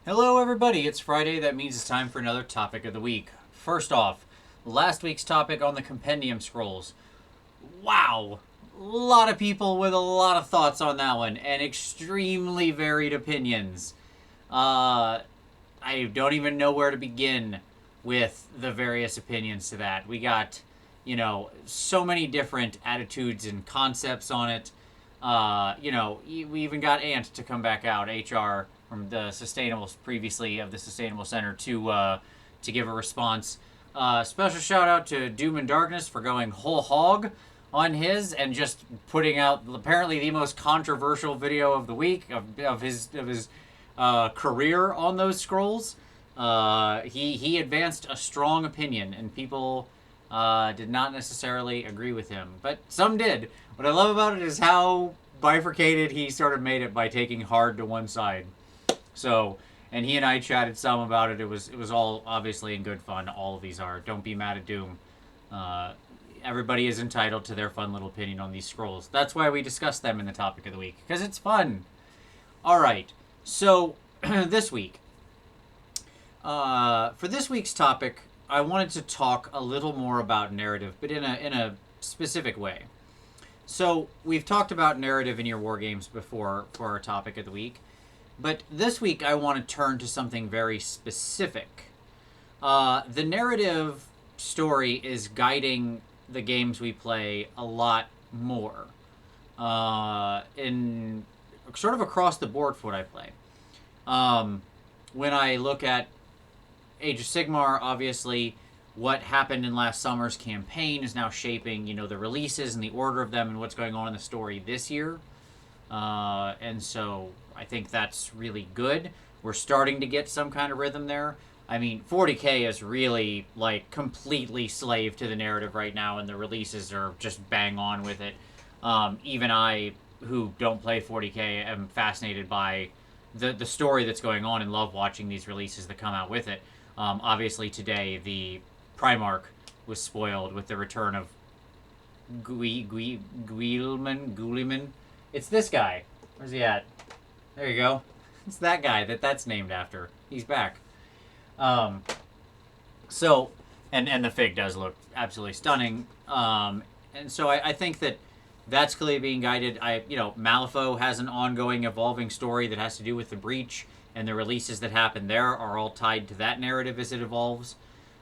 Hello, everybody. It's Friday. That means it's time for another topic of the week. First off, last week's topic on the Compendium Scrolls. Wow. A lot of people with a lot of thoughts on that one and extremely varied opinions. Uh, I don't even know where to begin with the various opinions to that. We got, so many different attitudes and concepts on it. We even got Ant to come back out, HR from the Sustainable, previously of the Sustainable Center, to give a response. Special shout out to Doom and Darkness for going whole hog on his and just putting out apparently the most controversial video of the week of his career on those scrolls. He advanced a strong opinion, and people did not necessarily agree with him, but some did. What I love about it is how bifurcated he sort of made it by taking hard to one side. So, and he and I chatted some about it. It was all obviously in good fun. All of these are. Don't be mad at Doom. Uh, Everybody is entitled to their fun little opinion on these scrolls. That's why we discuss them in the topic of the week, because it's fun. All right. So this week, for this week's topic, I wanted to talk a little more about narrative, but in a specific way. So we've talked about narrative in your war games before for our topic of the week, but this week I want to turn to something very specific. The narrative story is guiding the games we play a lot more, in sort of across the board for what I play. Um, when I look at Age of Sigmar, obviously, what happened in last summer's campaign is now shaping, the releases and the order of them and what's going on in the story this year. And so I think that's really good. We're starting to get some kind of rhythm there. I mean, 40K is really like completely slave to the narrative right now, and the releases are just bang on with it. Even I, who don't play 40K, am fascinated by the story that's going on and love watching these releases that come out with it. Obviously, today the Primarch was spoiled with the return of Guilliman. It's this guy. Where's he at? There you go. It's that guy that's named after. He's back. Um, so, and the fig does look absolutely stunning. And so I think that that's clearly being guided. Malifaux has an ongoing, evolving story that has to do with the breach, and the releases that happen there are all tied to that narrative as it evolves.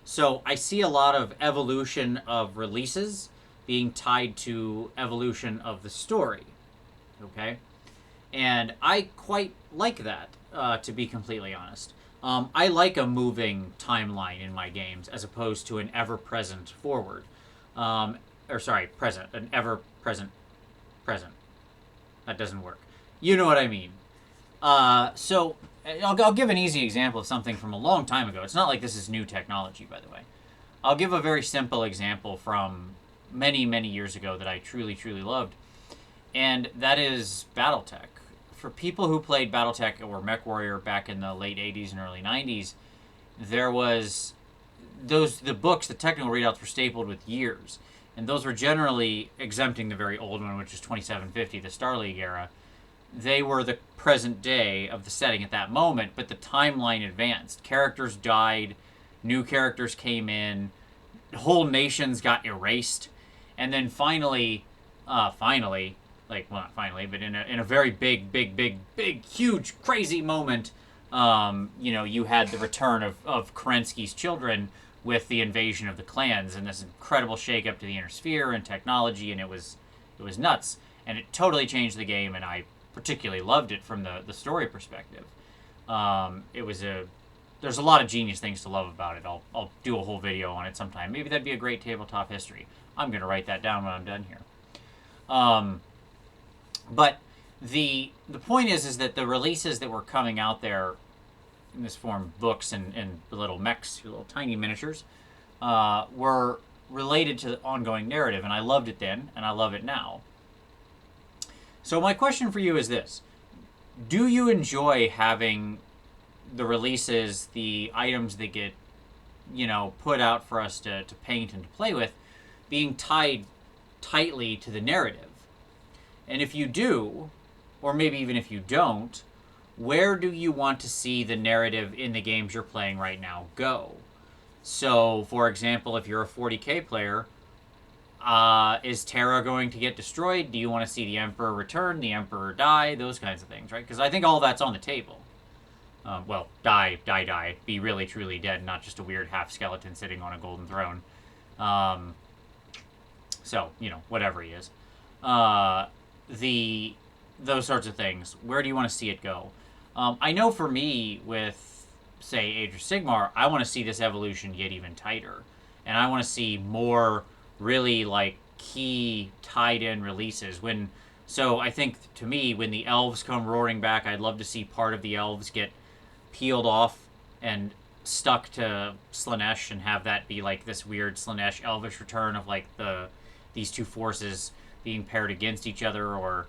So I see a lot of evolution of releases being tied to evolution of the story. Okay, and I quite like that, to be completely honest. I like a moving timeline in my games as opposed to an ever-present forward. Present. An ever-present present. That doesn't work. You know what I mean. So I'll give an easy example of something from a long time ago. It's not like this is new technology, by the way. I'll give a very simple example from many, many years ago that I truly, truly loved, and that is BattleTech. For people who played BattleTech or MechWarrior back in the late 80s and early 90s, there was the books, the technical readouts were stapled with years, and those were generally, exempting the very old one, which is 2750, the Star League era. They were the present day of the setting at that moment, but the timeline advanced. Characters died, new characters came in, whole nations got erased, and then finally, like, well, not finally, but in a very big, huge, crazy moment, you had the return of Kerensky's children with the invasion of the clans and this incredible shakeup to the inner sphere and technology, and it was nuts, and it totally changed the game, and I particularly loved it from the story perspective. There's a lot of genius things to love about it. I'll do a whole video on it sometime. Maybe that'd be a great tabletop history. I'm gonna write that down when I'm done here. But the point is that the releases that were coming out there in this form, books and little mechs, little tiny miniatures, were related to the ongoing narrative, and I loved it then, and I love it now. So my question for you is this: do you enjoy having the releases, the items that get, put out for us to paint and to play with, being tied tightly to the narrative? And if you do, or maybe even if you don't, where do you want to see the narrative in the games you're playing right now go? So, for example, if you're a 40k player, is Terra going to get destroyed? Do you want to see the Emperor return, the Emperor die? Those kinds of things, right? Because I think all that's on the table. Well, die. Be really, truly dead, not just a weird half skeleton sitting on a golden throne. So, whatever he is. Those sorts of things. Where do you want to see it go? I know for me, with, say, Age of Sigmar, I want to see this evolution get even tighter. And I want to see more really, key tied-in releases. So I think, to me, when the elves come roaring back, I'd love to see part of the elves get peeled off and stuck to Slaanesh and have that be, this weird Slaanesh elvish return of, these two forces being paired against each other, or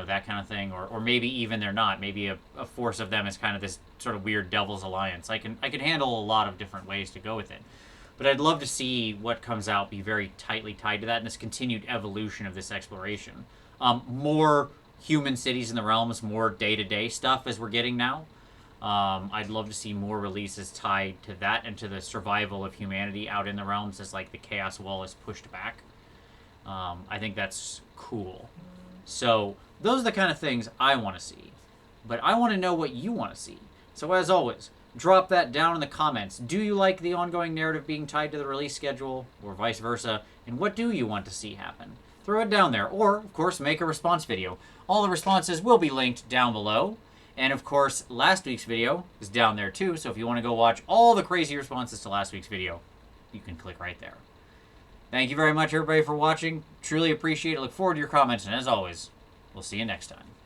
that kind of thing, or maybe even they're not. Maybe a force of them is kind of this sort of weird devil's alliance. I can handle a lot of different ways to go with it, but I'd love to see what comes out be very tightly tied to that, and this continued evolution of this exploration. More human cities in the realms, more day-to-day stuff as we're getting now. I'd love to see more releases tied to that and to the survival of humanity out in the realms as the Chaos Wall is pushed back. I think that's cool. So those are the kind of things I want to see. But I want to know what you want to see. So as always, drop that down in the comments. Do you like the ongoing narrative being tied to the release schedule, or vice versa? And what do you want to see happen? Throw it down there. Or, of course, make a response video. All the responses will be linked down below. And, of course, last week's video is down there, too. So if you want to go watch all the crazy responses to last week's video, you can click right there. Thank you very much, everybody, for watching. Truly appreciate it. Look forward to your comments. And as always, we'll see you next time.